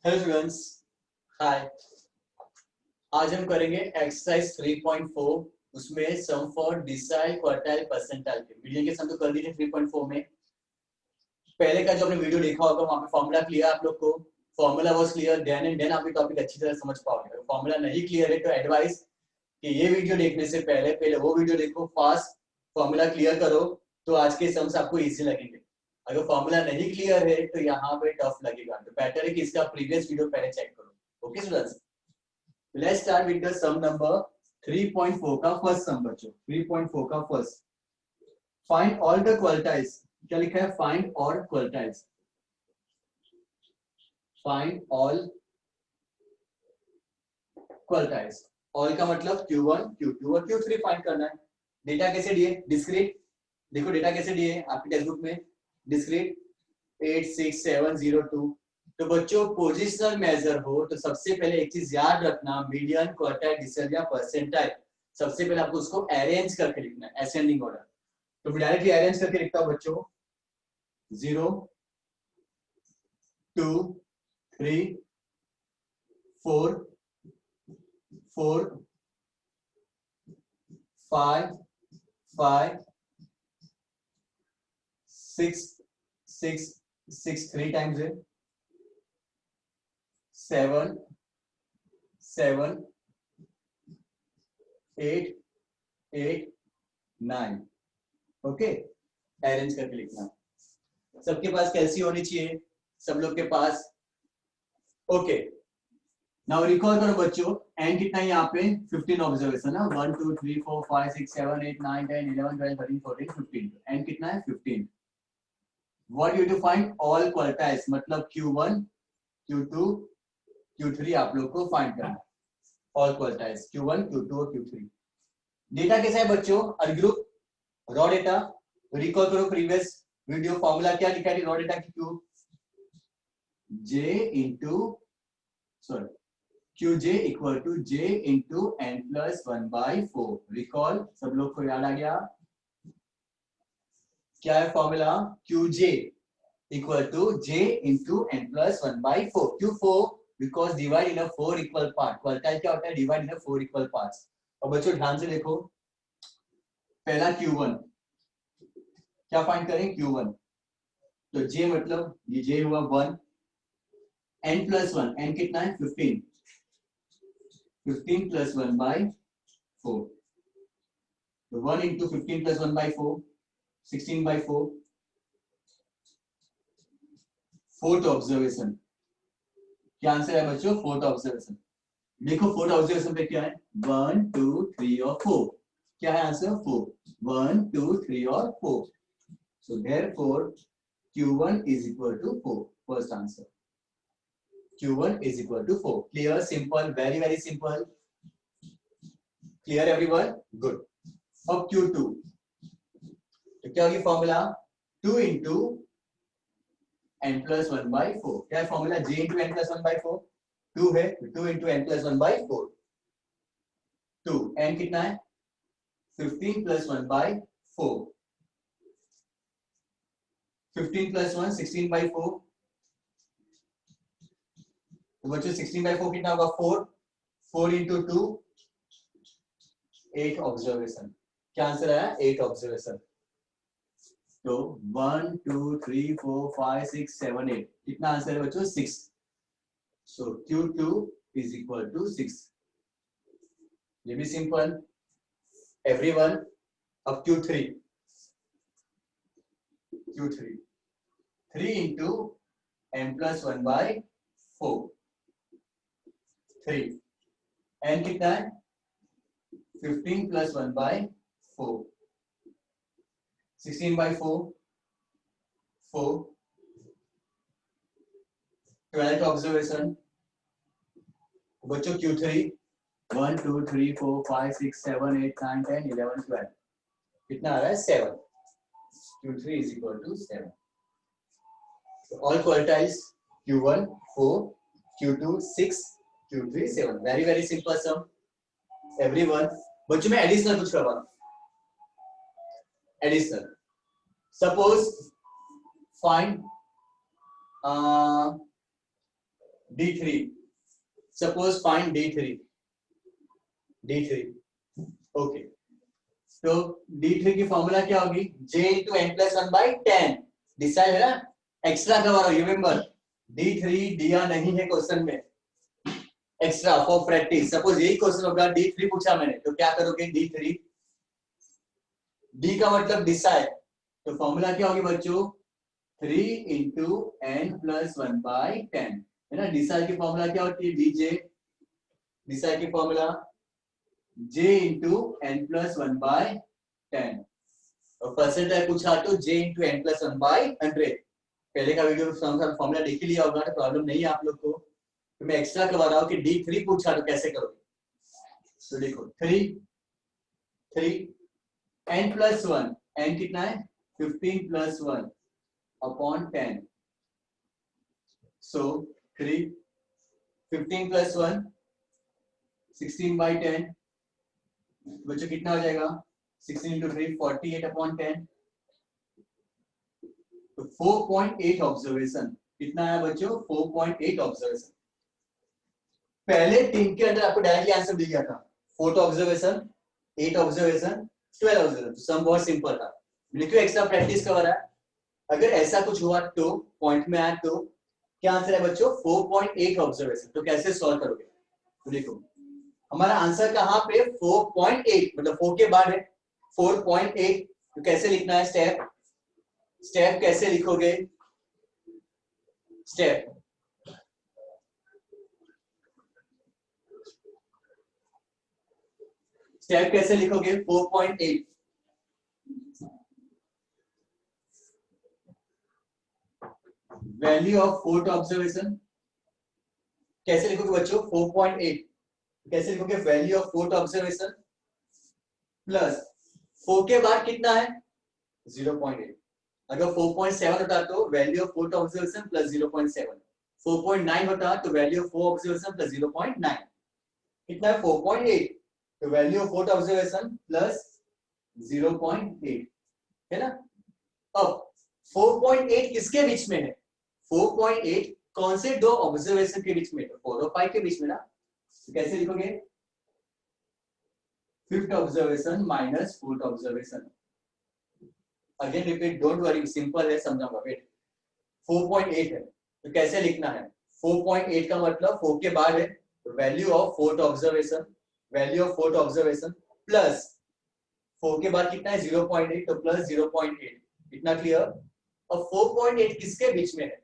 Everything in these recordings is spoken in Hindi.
हेलो स्टूडेंट्स, हाय। आज हम करेंगे एक्सरसाइज 3.4। उसमें सम फॉर डिसाइल क्वार्टाइल परसेंटाइल के मीडियन के सम तो कर दीजिए 3.4 में। पहले का जो आपने वीडियो देखा होगा वहां पे फॉर्मूला क्लियर आप लोग को, formula was clear, then and then आप ये टॉपिक अच्छी तरह समझ पाओगे। अगर फॉर्मूला नहीं क्लियर है तो एडवाइस कि ये वीडियो देखने से पहले पहले वो वीडियो देखो, फास्ट फॉर्मूला क्लियर करो तो आज के सम्स आपको इजी लगेंगे। अगर फॉर्मूला नहीं क्लियर है तो यहाँ पे टफ लगेगा, तो बेटर है कि इसका प्रीवियस वीडियो पहले चेक करो। Okay students, let's start with the sum number 3.4 का फर्स्ट सम बच्चों। 3.4 का first, find all the quartiles. क्या लिखा है? Find all quartiles. Find all quartiles. All का मतलब Q1, Q2 और Q3 फाइंड करना है। डेटा कैसे दिए? डिस्क्रीट। देखो डेटा कैसे दिए आपकी टेक्स्ट बुक में, डिस्क्रीट 86702। तो बच्चों पोजिशनल मेजर हो तो सबसे पहले एक चीज याद रखना, मीडियन, क्वार्टाइल, डिसाइल या परसेंटाइल, सबसे पहले आपको उसको अरेंज करके लिखना है असेंडिंग ऑर्डर। तो डायरेक्टली अरेंज करके लिखता हूं बच्चों, 0 2 3 4 4 5 5 6 6 6 3 टाइम्स है, 7 7 8 8 9। ओके, अरेंज करके लिखना। सबके पास कैसी होनी चाहिए? सब लोग के पास। ओके, नाउ रिकॉल करो बच्चों, एन कितना है यहाँ पे? 15 ऑब्जर्वेशन है। 1 2 3 4 5 6 7 8 9 10 11 12 13 14 15। एन कितना है? 15। What you to find all quartiles, मतलब Q1 Q2 Q3 आप लोग को फाइंड करना है। ऑल क्वार्टाइल्स Q1 Q2 और Q3। डेटा कैसा है बच्चों? Or group raw data. Recall करो प्रीवियस वीडियो, फॉर्मूला क्या लिखा है रॉ डेटा की? Q J into sorry Qj equal to J into n plus 1/4। Recall, सब लोग को याद आ गया? क्या है फॉर्मूला? Qj equal to J into n plus 1/4। क्यों 4? Because divide in 4 equal part. Quartile क्या होता है? Divide in 4 equal parts. और बच्चों ध्यान से देखो, पहला Q1 क्या फाइंड करें? Q1 तो J मतलब ये J हुआ 1, n प्लस 1, n कितना है? 15। 15 प्लस 1/4, तो 1 इंटू 15 प्लस 1/4 16/4। फोर्थ ऑब्जर्वेशन, क्या आंसर है बच्चों? Fourth observation. देखो फोर्थ ऑब्जर्वेशन पे क्या है? 1 2 3 और 4। क्या है आंसर? 4। 1 2 3 और 4। So therefore Q1 is equal to 4। First answer, Q1 is equal to 4। Clear? Simple, very very simple. Clear everyone? Good. अब Q2 तो क्या होगी फॉर्मूला? 2 into n plus 1/4। क्या है formula? J into n plus 1/4। 2 है, 2 इंटू n प्लस 1/4। 2 n कितना है? 15 प्लस 1/4। 15 प्लस 1 16/4। तो बच्चों 16/4 कितना होगा? 4। 4 इंटू 2 8 ऑब्जर्वेशन। क्या आंसर आया? 8 ऑब्जर्वेशन। तो 1 2 3 4 5 6 7 8, कितना आंसर है बच्चों? 6। सो Q2 इज इक्वल टू 6। ये भी सिंपल एवरीवन। अब Q3 3 into n plus 1/4। 3 n कितना है? 15 प्लस 1/4। 16/4 4। 12th ऑब्जर्वेशन बच्चों Q3 1 2 3 4 5 6 7 8 9 10 11 12, कितना आ रहा है? 7। Q3 is equal to 7. So all quartiles Q1 4, Q2 6, Q3 7. Very very simple sum. Everyone. बच्चों में एडिशनल कुछ करवाना। Additional suppose find D3, suppose find D3 okay. तो D3 की फॉर्मूला क्या होगी, J into n plus one by 10, decile है ना, एक्स्ट्रा करवा रहा हूं, रिमेंबर D3 दिया नहीं है क्वेश्चन में, एक्स्ट्रा फॉर प्रैक्टिस। सपोज यही क्वेश्चन होगा, D3 पूछा मैंने, तो क्या करोगे, D3, D का मतलब डिसाइड, तो फॉर्मूला क्या होगी बच्चों, 3 into n plus one by 10, है ना। डिसाइड की फॉर्मूला क्या होती है, DJ, डिसाइड की formula J into n plus one by 10, और परसेंटाइल पूछा तो J into n plus one by 100। पहले का वीडियो फॉर्मूला देख ही लिया होगा, तो प्रॉब्लम नहीं है आप लोग को, तो मैं एक्स्ट्रा करवा रहा हूँ कि D3 पूछा तो कैसे करोगे। तो देखो 3 n प्लस वन, n कितना है 15 plus one upon 10, so 3 15 plus one 16 by 10, बच्चों कितना हो जाएगा, 16 इंटू 3 48 अपॉन 10, तो 4.8 ऑब्जर्वेशन, कितना है बच्चों, 4.8 ऑब्जर्वेशन। पहले 3 के अंदर आपको डायरेक्टली आंसर दिया गया था, 4 ऑब्जर्वेशन, 8 ऑब्जर्वेशन, 12 ऑब्जर्वेशन, तो सम बहुत सिंपल था। मैंने क्यों एक्स्ट्रा प्रैक्टिस करवा रहा है, अगर ऐसा कुछ हुआ तो पॉइंट में आया तो क्या आंसर है बच्चों, 4.8 ऑब्जर्वेशन, तो कैसे सॉल्व करोगे, तो देखो हमारा आंसर कहां पे, 4.8, मतलब 4 के बाद है 4.8, तो कैसे लिखना है, स्टेप कैसे लिखोगे, स्टेप कैसे लिखोगे, 4.8, वैल्यू ऑफ फोर्थ ऑब्जर्वेशन कैसे लिखोगे बच्चों, 4.8 कैसे लिखोगे, value of fourth observation plus 4 के बाद कितना है 0.8, अगर 4.7 होता तो value of fourth observation plus 0.7, 4.9 होता तो value of fourth observation plus 0.9, कितना है 4.8, तो value of fourth observation plus 0.8, है ना। अब 4.8 किसके बीच में है, 4.8 कौन से दो ऑब्जर्वेशन के बीच में, 4 और 5 के बीच में ना, तो कैसे लिखोगे, fifth observation minus fourth observation, again repeat, don't worry, simple है, समझाऊंगा, वेट। 4.8 है तो कैसे लिखना है, 4.8 का मतलब 4 के बाद है, तो value of fourth observation, value of fourth observation plus 4 के बाद कितना है 0.8, तो प्लस 0.8, इतना क्लियर। अब 4.8 किसके बीच में है,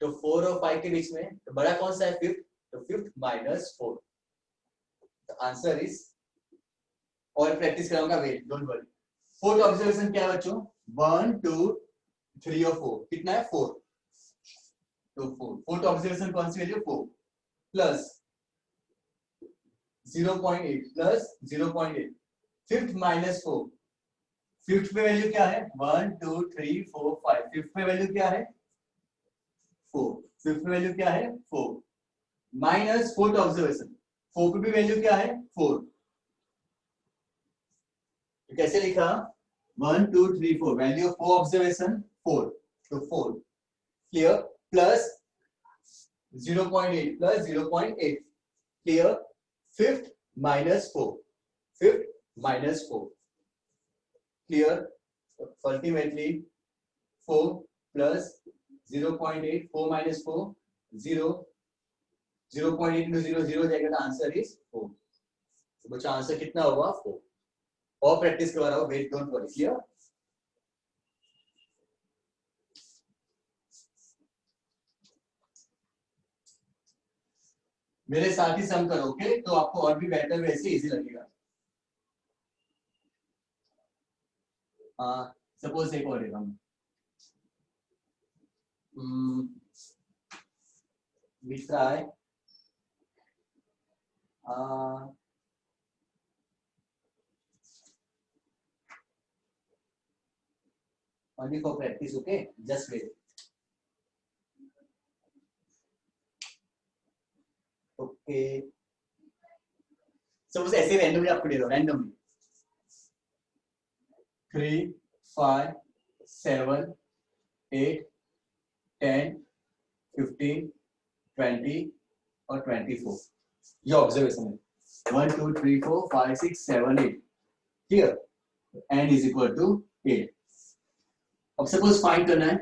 तो 4 और 5 के बीच में, तो बड़ा कौन सा है, फिफ्थ, तो फिफ्थ माइनस 4, तो आंसर इज, और प्रैक्टिस कराऊंगा, wait don't worry. Fourth observation क्या है बच्चों, 1 2 3 और 4, कितना है 4, तो 4, फोर्थ ऑब्जर्वेशन कौन सी value, 4 plus 0.8 plus 0.8, fifth minus 4, fifth पे वैल्यू क्या है 1 2 3 4 5, फिफ्थ पे वैल्यू क्या है 4, फिफ्थ पे वैल्यू क्या है 4, माइनस फोर्थ ऑब्जर्वेशन, 4 पे भी वैल्यू क्या है 4, तो कैसे लिखा 1 2 3 4, वैल्यू ऑफ 4 ऑब्जर्वेशन 4, तो 4 clear, plus 0.8 plus 0.8 clear, fifth minus 4, fifth minus 4 clear, ultimately 4 plus 0.8, 4 minus 4 0, 0.8 into 0 0 जाएगा, तो आंसर इज 4, तो बच्चा आंसर कितना होगा 4, और प्रैक्टिस करवा रहा हूं, वेट डोंट वरी, क्लियर। मेरे साथ ही सम करोगे तो आपको और भी बेटर वैसे इजी लगेगा। सपोज एक और हम we try only for practice, okay, just wait, okay, suppose ऐसे रैंडमली आपको दे दो, रैंडमली 3 5 7 8 10 15 20 और 24, ये ऑब्जर्वेशन है. 1 2 3 4 5 6 7 8, clear. n is equal to 8. अब सपोज फाइंड करना है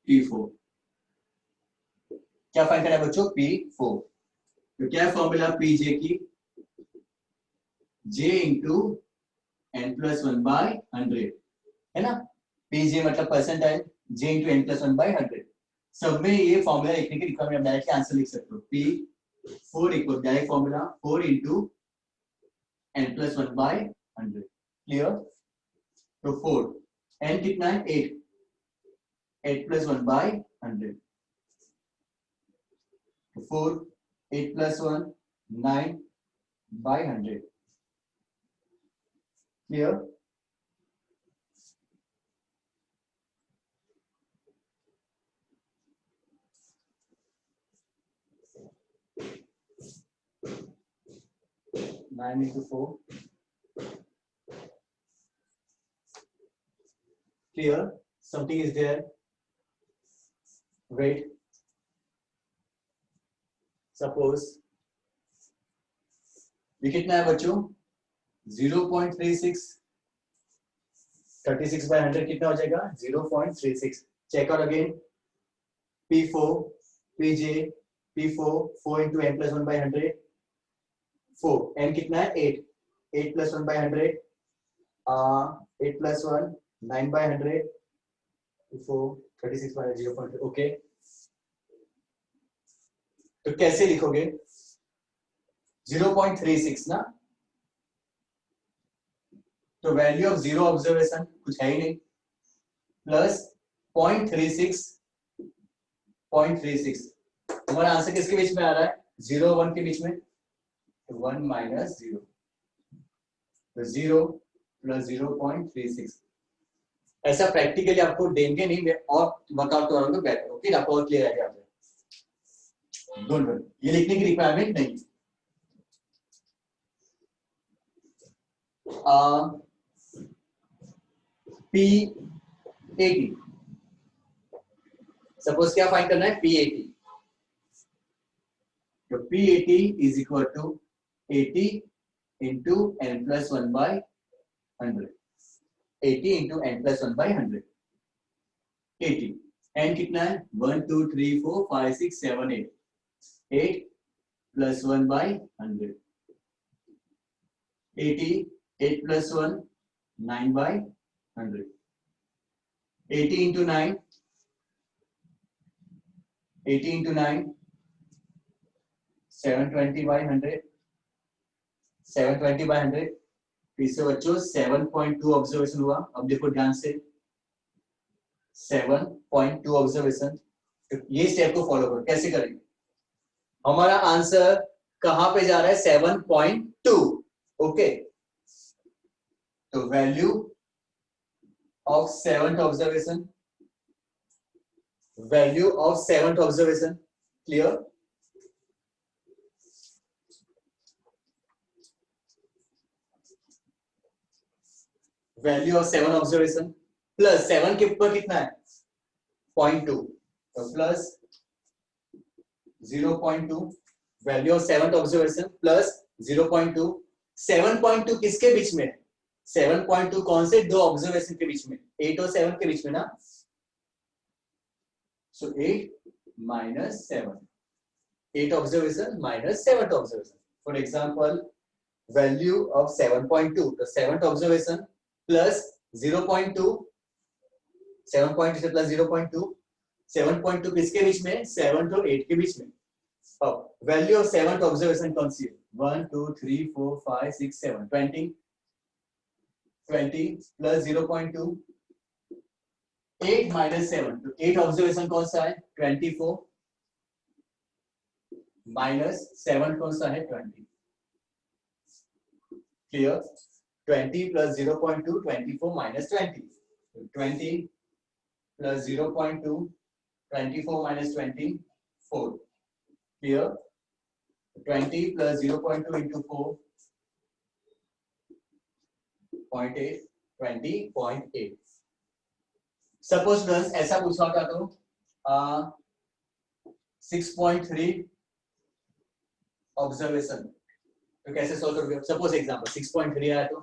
P4. क्या फाइंड करना है बच्चों? P4. तो क्या है फॉर्मूला Pj की? j into n plus 1 by 100, है ना. Pj मतलब percentile, j into n plus 1 by 100. सब में ये फॉर्मूला लिखने की रिक्वायरमेंट, डायरेक्टली आंसर लिख सकते हो. P4 इक्वल direct formula 4 into n plus 1 by 100, clear. तो 4, n कितना है? 8, 8 plus 1 by 100. 4, 8 plus 1 9 by 100, clear. Nine into 4, clear. Something is there. Wait. Suppose ये कितना है बच्चों? 0.36, 36 by 100 कितना हो जाएगा? 0.36. Check out again. P4, Pj, P4, 4 into n plus 1 by 100. 4, n कितना है? 8, 8 plus 1 by 100. 8 plus 1, 9 by 100. 4, 36 by 0.3. Okay. तो कैसे लिखोगे? 0.36 ना. तो वैल्यू ऑफ जीरो ऑब्जर्वेशन कुछ है ही नहीं, प्लस 0.36, 0.36. हमारा आंसर किसके बीच में आ रहा है? 0 1 के बीच में. 1 माइनस 0, तो 0 प्लस 0.36. ऐसा प्रैक्टिकली आपको देंगे नहीं, मैं और वर्कआउट कराऊंगा बेटर. ओके, आपको और क्लियर है. डोंट वरी, ये लिखने की रिक्वायरमेंट नहीं. P80, सपोज क्या फाइंड करना है? P80. तो P80 is equal to 80 into n plus 1 by 100. 80 into n plus 1 by 100. 80, n कितना है? 1 2 3 4 5 6 7 8. 8 plus 1 by 100. 80, 8 plus 1 9 by 100. 80 into 9, 80 into 9 720 by 100. 720 by 100. फिर से बच्चों 7.2 ऑब्जर्वेशन हुआ. अब देखो ध्यान से, 7.2 ऑब्जर्वेशन. तो ये स्टेप को फॉलो करो. कैसे करेंगे? हमारा आंसर कहां पे जा रहा है? 7.2. ओके, तो value of seventh observation, value of seventh observation, clear. Value of 7 observation plus 7 के ऊपर कितना है? 0.2, तो plus 0.2. Value of 7th observation plus 0.2. 7.2 किसके बीच में? 7.2 कौन से दो ऑब्जर्वेशन के बीच में? 8 और 7 के बीच में ना. सो 8 minus 7, 8 observation minus 7th observation. For example value of 7.2, तो 7th ऑब्जर्वेशन प्लस 0.2, 7.2 से प्लस 0.2. 7.2 किसके बीच में? 7 और 8 के बीच में. अब वैल्यू ऑफ 7th ऑब्जर्वेशन कौन सी है? 1 2 3 4 5 6 7, 20. 20 प्लस 0.2, 8 माइनस 7. तो 8 ऑब्जर्वेशन कौन सा है? 24 माइनस 7 कौन सा है? 20. Clear. 20 plus 0.2, 24 minus 20. 20 plus 0.2, 24 minus 24. Clear. 20 plus 0.2 into 4, 0.8, 20.8. Suppose students ऐसा पूछा होता तो 6.3 ऑब्जर्वेशन, तो कैसे सॉल्व करोगे? सपोज एग्जांपल 6.3 आया तो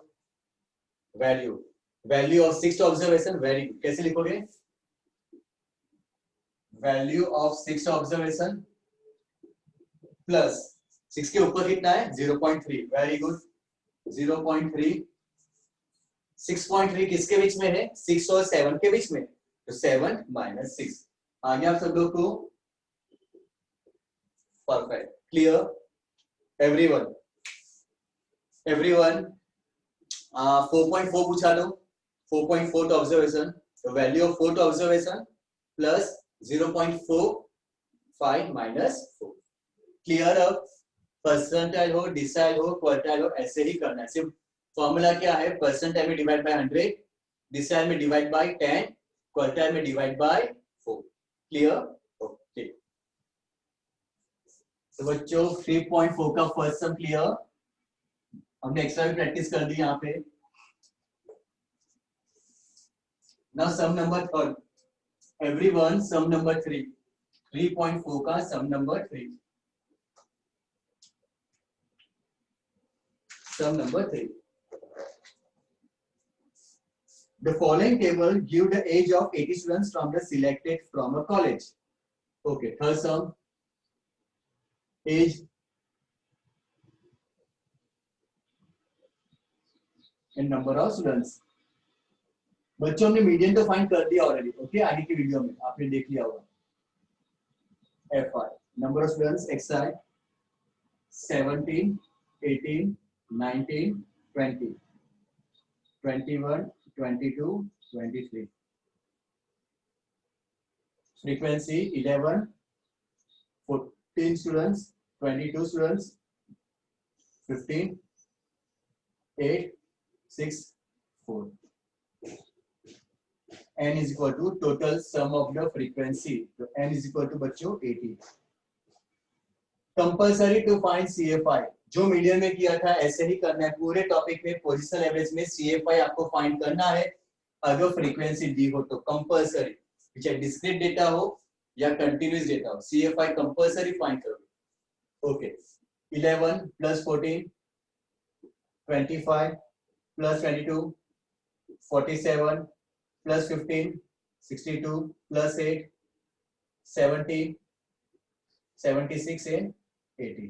value of 6th observation, very good, कैसे लिखोगे? Value of 6th observation plus 6 के ऊपर कितना है? 0.3, वेरी गुड, 0.3। 6.3 किसके बीच में है? 6 और 7 के बीच में, तो 7 माइनस 6। आगे आप सब लोग को परफेक्ट, क्लियर एवरीवन? 4.4 पूछा लो, 4.4 ऑब्जर्वेशन, तो value of 4th observation plus 0.45 minus 4। Clear? अब परसेंटाइल हो, डिसाइल हो, क्वार्टाइल हो, ऐसे ही करना है। सिर्फ फॉर्मूला क्या है? परसेंटाइल में डिवाइड बाय 100, डिसाइल में डिवाइड बाय 10, क्वार्टाइल में डिवाइड बाय 4। क्लियर? ओके, तो बच्चों 3.4 का फर्स्ट सम क्लियर। हमने एक्स्ट्रा भी प्रैक्टिस कर दी यहाँ पे। Now sum number third, everyone, sum number 3, 3.4 का sum number 3। Sum number 3. The following table give the age of 80 students from the selected from a college. Okay, third sum, age and number of students. बच्चों हमने मीडियन तो फाइंड कर दिया ऑलरेडी, ओके, आगे की वीडियो में आपने देख लिया होगा। FI, number of students XI 17, 18, 19, 20, 21, 22, 23. Frequency 11, 14 students, 22 students, 15, 8, 6, 4. N is equal to total sum of the frequency. तो N is equal to बच्चों 80. Compulsory to find CFI. जो मीडियम में किया था ऐसे ही करना है पूरे टॉपिक में। पोजिशनल एवरेज में CFI आपको फाइंड करना है अगर फ्रीक्वेंसी दी हो तो। कंपल्सरी, चाहे डिस्क्रीट डेटा हो या कंटिन्यूस डेटा हो, CFI कंपल्सरी फाइंड करोगे। Okay, 11 plus 14, 25 plus 22, 47 plus 15, 62 plus 8, 70, 76 and 80.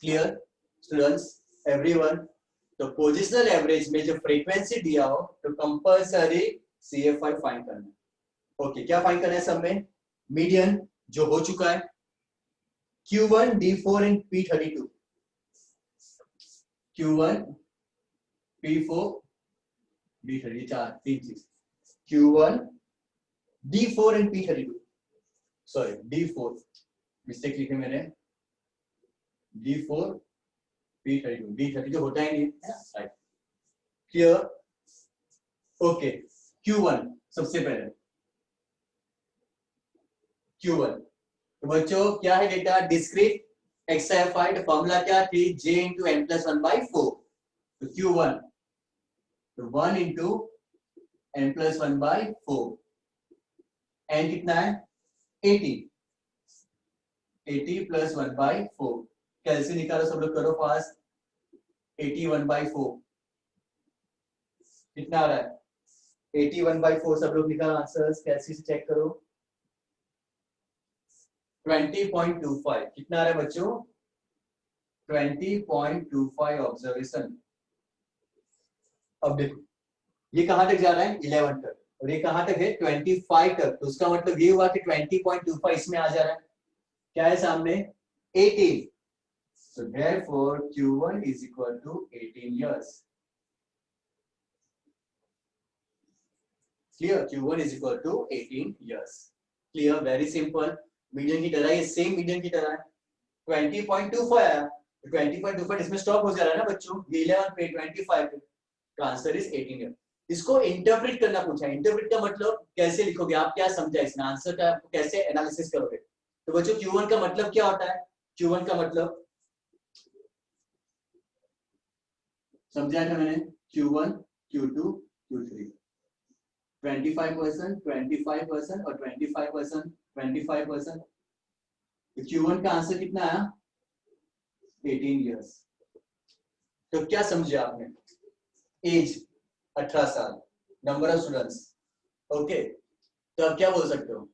Clear students everyone? तो पोजिशनल एवरेज में जो फ्रीक्वेंसी दिया हो तो कंपल्सरी CFI फाइंड करना है। ओके, क्या फाइंड करना है? सब में मीडियन जो हो चुका है, Q1, D4 and P32, Q1, P4, D32, तीन चीज, Q1, D4 and P32, sorry D4 mistake लिखे मैंने, D4, P32, D32 होता ही नहीं है ना, क्लियर? ओके, Q1 सबसे पहले, Q1 तो बच्चों क्या है data? Discrete XI find, formula क्या थी? J into n plus 1 by 4, तो Q1 तो 1 into n plus 1 by 4, n कितना है? 80, 80 plus 1 by 4, कैसे निकालो सब लोग, करो फास्ट। 81 by 4 कितना आ रहा है? 81 by 4 सब लोग निकालो आंसर्स, कैसे से चेक करो। 20.25 कितना आ रहा है बच्चों? 20.25 ऑब्जर्वेशन। अब देखो ये कहां तक जा रहा है? 11 तक, और ये कहां तक है? 25 तक, तो उसका मतलब ये हुआ कि 20.25 इसमें आ जा रहा है। क्या है सामने? 18, so therefore Q1 is equal to 18 years. Clear? Q1 is equal to 18 years. Clear? Very simple. Median की तरह, ये सेम मीडियन की तरह है। 20.25 आया, 20.25 इसमें स्टॉप हो जा रहा है ना बच्चों, 11 पे 25 पे, तो आंसर इज 18 ईयर। इसको इंटरप्रेट करना पूछा। इंटरप्रेट का मतलब कैसे लिखोगे आप, क्या समझा इसमें, आंसर का कैसे एनालिसिस करोगे? तो बच्चों Q1 का मतलब क्या होता है? Q1 का मतलब समझाया था मैंने, Q1, Q2, Q3। 25%, 25% और 25%, 25%। तो Q1 का आंसर कितना आया? 18 इयर्स। तो क्या समझे आपने? एज 18 साल, नंबर ऑफ स्टूडेंट्स। ओके, तो आप क्या बोल सकते हो?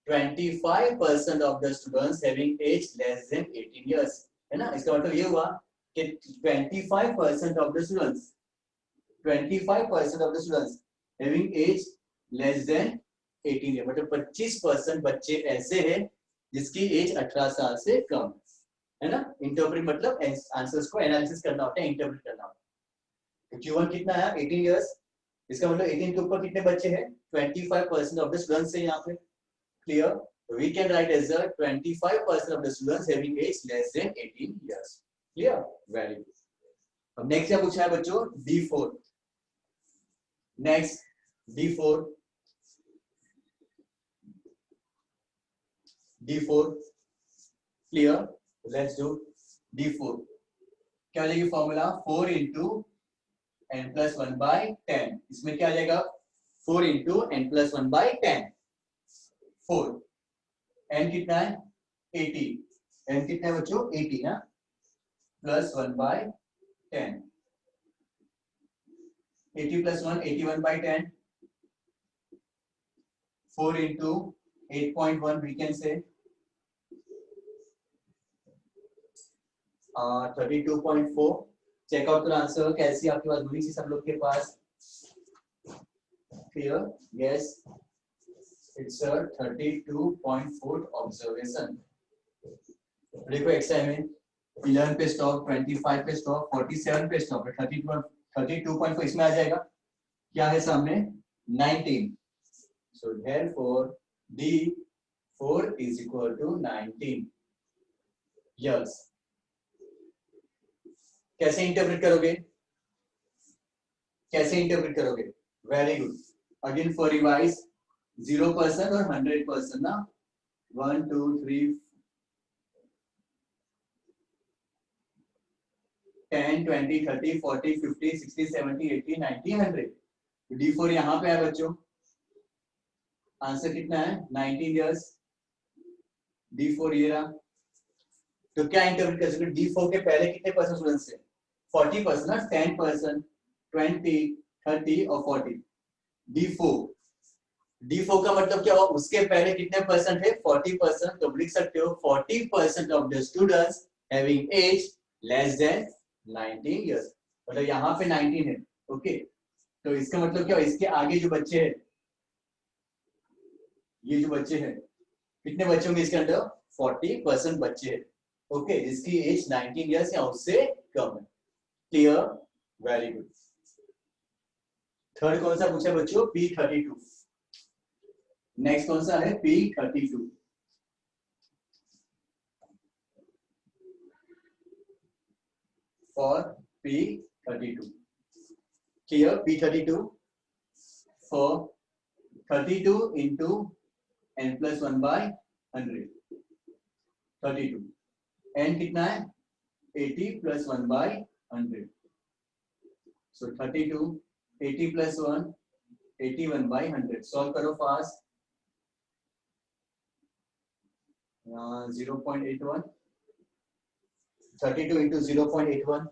25% of the students having age less than 18 years, है ना? इसका मतलब ये हुआ कि 25% of the students, 25% of the students having age less than 18 year, मतलब 25% बच्चे ऐसे हैं जिसकी एज 18 साल से कम है ना? इंटरप्रेट मतलब आंसर्स को एनालिसिस करना होता है, इंटरप्रेट करना होता है। तो Q1 कितना आया? 18 इयर्स। इसका मतलब 18 के ऊपर कितने बच्चे हैं? 25% ऑफ द स्टूडेंट्स है यहाँ पे। Clear? We can write as a 25% of the students having age less than 18 years. Clear? Very good. अब नेक्स्ट क्या पूछा है बच्चों? D4. Next D4. D4. Clear? Let's do D4. क्या हो जाएगी formula? 4 into n plus 1 by 10। इसमें क्या आ जाएगा? 4 into n plus 1 by 10। 4 n कितना है? 80। n कितना है बच्चों? 80 ना, plus 1 by 10। 80 plus 1 81 by 10। 4 into 8.1 we can say 32.4। Check out करो आंसर, कैसी आपके पास होनी चाहिए सब लोग के पास। Clear? Yes, it's a 32.4 observation. देखो एक्साइनमेंट 11 पे स्टॉप, 25 पे स्टॉप, 47 पे स्टॉप, 32.4 इसमें आ जाएगा। क्या है सामने? 19। So therefore D4 is equal to 19 years। कैसे इंटरप्रेट करोगे? कैसे इंटरप्रेट करोगे? Very good. Again for revise 0% और 100% ना, 1 2 3 10 20 30 40 50 60 70 80 90 100। D4 यहाँ पे है बच्चों। आंसर कितना है? 19 इयर्स। D4 ये रहा। तो क्या इंटरप्रेट कर सकते? D4 के पहले कितने परसेंट स्टूडेंट्स थे? 40% ना, 10%, 20 30 और 40। D4 का मतलब क्या हुआ? उसके पहले कितने परसेंट है? 40%। तो लिख सकते हो 40% of the students having age less than 19 years. मतलब यहाँ पे 19 है। ओके, तो इसका मतलब क्या? इसके आगे जो बच्चे हैं, ये जो बच्चे हैं, कितने बच्चे होंगे इसके अंदर? 40% बच्चे हैं। ओके, जिसकी एज 19 इयर्स या उससे कम है। क्लियर? Very good. थर्ड कौन सा पूछा बच्चों? P32। नेक्स्ट कौन सा है? P32। For P32। Clear? P32 for 32 into n plus 1 by 100। 32 n कितना है? 80 plus 1 by 100। So 32 80 plus 1 81 by 100। Solve करो फास्ट। 0.81। 32 इंटू 0.81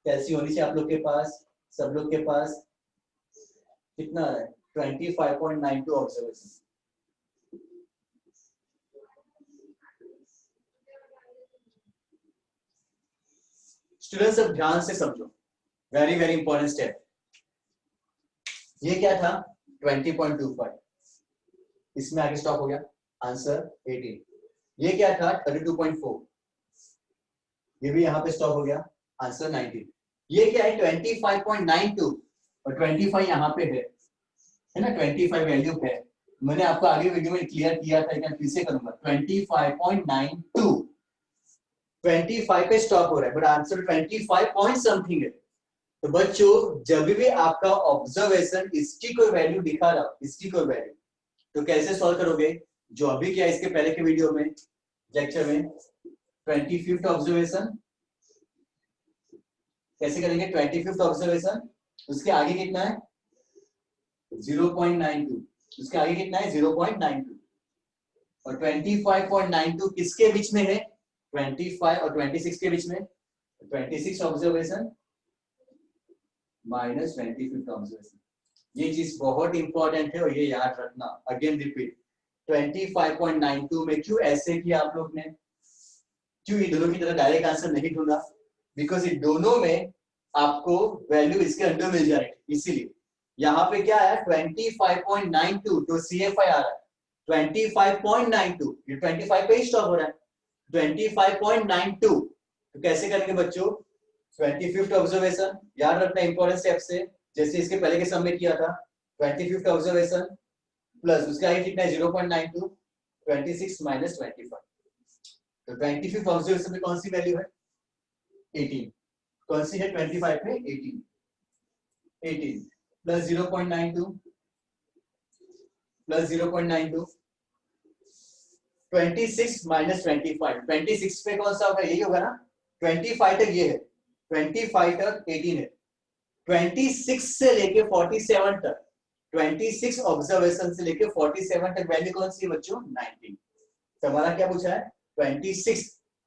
कैसी होनी चाहिए आप लोग के पास? सब लोग के पास कितना है? 25.92 ऑब्जर्वेशन। स्टूडेंट्स अब ध्यान से समझो, वेरी वेरी इंपॉर्टेंट स्टेप। ये क्या था? 20.25। इसमें आगे स्टॉप हो गया, आंसर 18। ये क्या था? 32.4। ये भी यहाँ पे स्टॉप हो गया, आंसर 19। ये क्या है? 25.92 और 25 यहाँ पे है ना? 25 वैल्यू है। मैंने आपको आगे वीडियो में क्लियर किया था, लेकिन फिर से करूंगा। 25.92 25 पे स्टॉप हो रहा है, बट आंसर 25 पॉइंट समथिंग है। तो बच्चों जब भी आपका ऑब्जर्वेशन इसकी कोई वैल्यू दिखा रहा, इसकी कोई वैल्यू, तो कैसे सॉल्व करोगे? जो अभी क्या इसके पहले के वीडियो में, लेक्चर में 25th ऑब्जर्वेशन कैसे करेंगे? 25th ऑब्जर्वेशन, उसके आगे कितना है? 0.92, उसके आगे कितना है 0.92, और 25.92 किसके बीच में है, 25 और 26 के बीच में, 26 ऑब्जर्वेशन माइनस 25 ऑब्जर्वेशन। ये चीज बहुत इंपॉर्टेंट है और ये याद रखना। अगेन रिपीट, 25.92 में क्यों ऐसे किया आप लोग ने, क्यों ये दोनों की तरह डायरेक्ट आंसर नहीं ढूंढा, बिकॉज ये दोनों में आपको वैल्यू इसके अंदर मिल जाएगी, इसीलिए यहाँ पे क्या आया 25.92, तो CFI आ रहा है 25.92, ये 25 पे ही स्टॉप हो रहा है, 25.92, तो कैसे करेंगे बच्चों, 25th ऑब्जर्वेशन याद रखना इंपॉर्टेंट स्टेप से, जैसे इसके पहले के सम में किया था, 25th ऑब्जर्वेशन प्लस उसके आगे कितना है 0.92, 26 माइनस 25, तो 25th ऑब्जर्वेशन में कौन सी वैल्यू है 18, कौन सी है 25 पे 18 प्लस 0.92 प्लस 0.92, 26 माइनस 25, 26 पे कौन सा होगा, यही होगा ना, 25 तक ये है, 25 तक 18 है, 26 से लेके 47 तक, 26 ऑब्जर्वेशन से लेके 47 तक वैल्यू कौन सी है बच्चों 19, तो हमारा क्या पूछा है 26,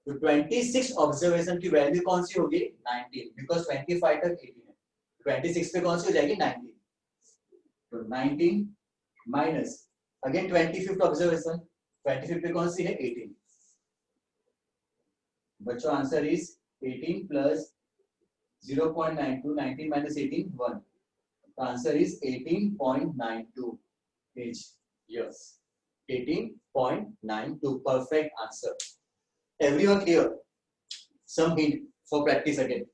तो 26 ऑब्जर्वेशन की वैल्यू कौन सी होगी 19, बिकॉज 25 तक 18 है, 26 पे कौन सी हो जाएगी 19, तो 19 माइनस अगेन 25th ऑब्जर्वेशन, 25 पे कौन सी है 18, बच्चों answer is 18 plus 0.92, 19 minus 18 1, the answer is 18.92 is yes, 18.92 perfect answer. Everyone clear? Some hint for practice again.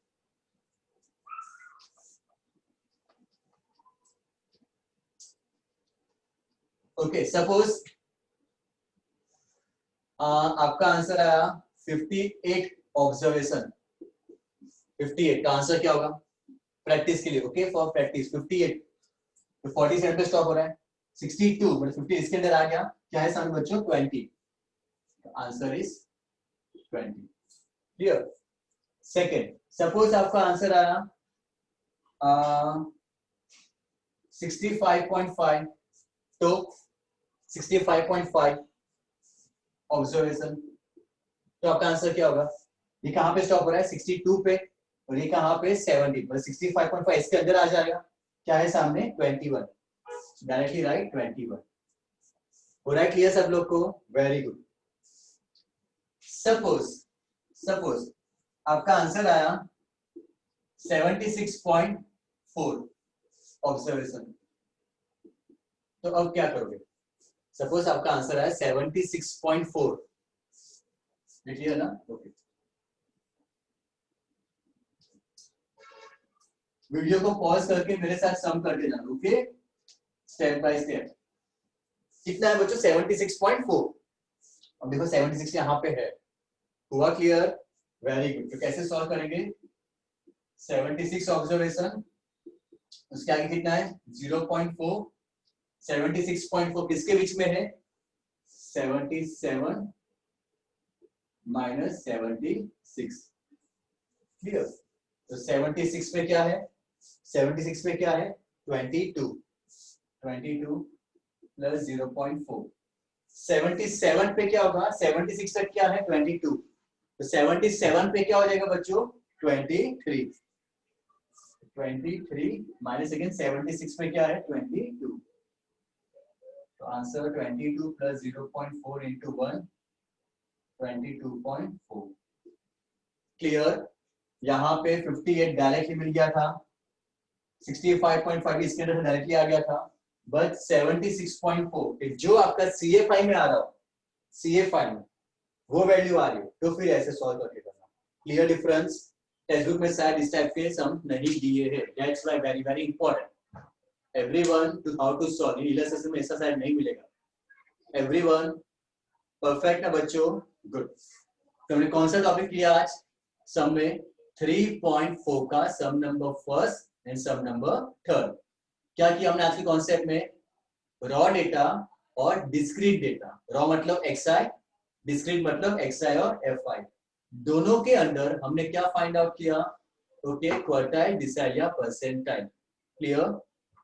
Okay, suppose आपका आंसर आया 58 ऑब्जर्वेशन, 58 का आंसर क्या होगा प्रैक्टिस के लिए, ओके फॉर प्रैक्टिस 58, तो 47 पे स्टॉप हो रहा है, 62 मतलब 50 इसके अंदर आ गया, क्या है सामने बच्चों 20, answer is 20, clear. Second, suppose आपका आंसर आया 65.5, तो 65.5 ऑब्जर्वेशन, तो आपका आंसर क्या होगा, ये कहां पे स्टॉप हो रहा है 62 पे, और ये कहां पे 70, मतलब 65.5 इसके अंदर आ जाएगा, क्या है सामने 21, डायरेक्टली राइट 21, हो रहा है क्लियर सब लोग को, वेरी गुड। सपोज आपका आंसर आया 76.4 ऑब्जर्वेशन, तो अब क्या करोगे, सपोज आपका आंसर आया 76.4, क्लियर ना, ओके। वीडियो को पॉज करके मेरे साथ सम करके जाना, ओके स्टेप बाय स्टेप। कितना है बच्चों 76.4, अब देखो 76 यहाँ पे है, हुआ क्लियर, वेरी गुड। तो कैसे सॉल्व करेंगे, 76 ऑब्जर्वेशन, उसके आगे कितना है 0.4, 76.4 किसके बीच में है 77 माइनस 76, क्लियर। तो 76 पे क्या है, 76 पे क्या है 22 प्लस 0.4, 77 पे क्या होगा, 76 तक क्या है 22, तो 77 पे क्या हो जाएगा बच्चों 23 माइनस अगेन 76 पे क्या है 22, तो आंसर 22 प्लस 0.4 इंटू 1 22.4, क्लियर। यहाँ पे 58 डायरेक्टली मिल गया था, 65.5 इसके अंदर डायरेक्टली आ गया था, बट 76.4 जो आपका CFI में आ रहा हो, CFI में वो वैल्यू आ रही हो, तो फिर ऐसे सॉल्व करके करना, क्लियर डिफरेंस। टेक्स्ट बुक में शायद इस टाइप के सम नहीं दिए हैं, that's why very very important everyone to how to solve, illustration में ऐसा शायद नहीं मिलेगा, एवरीवन परफेक्ट है बच्चों, गुड। तो हमने कौन सा टॉपिक लिया आज, सम में 3.4 का sum number first and sum number third. क्या किया हमने आज के कॉन्सेप्ट में, रॉ डेटा और डिस्क्रीट डेटा, रॉ मतलब xi, डिस्क्रीट मतलब xi और fi, दोनों के अंदर हमने क्या फाइंड आउट किया, ओके क्वार्टाइल, डिसाइल या percentile, clear.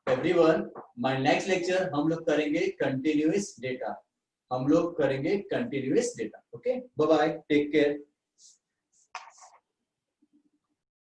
Everyone, my next lecture हम लोग करेंगे कंटिन्यूअस डेटा, हम लोग करेंगे continuous data. Okay, bye bye, take care.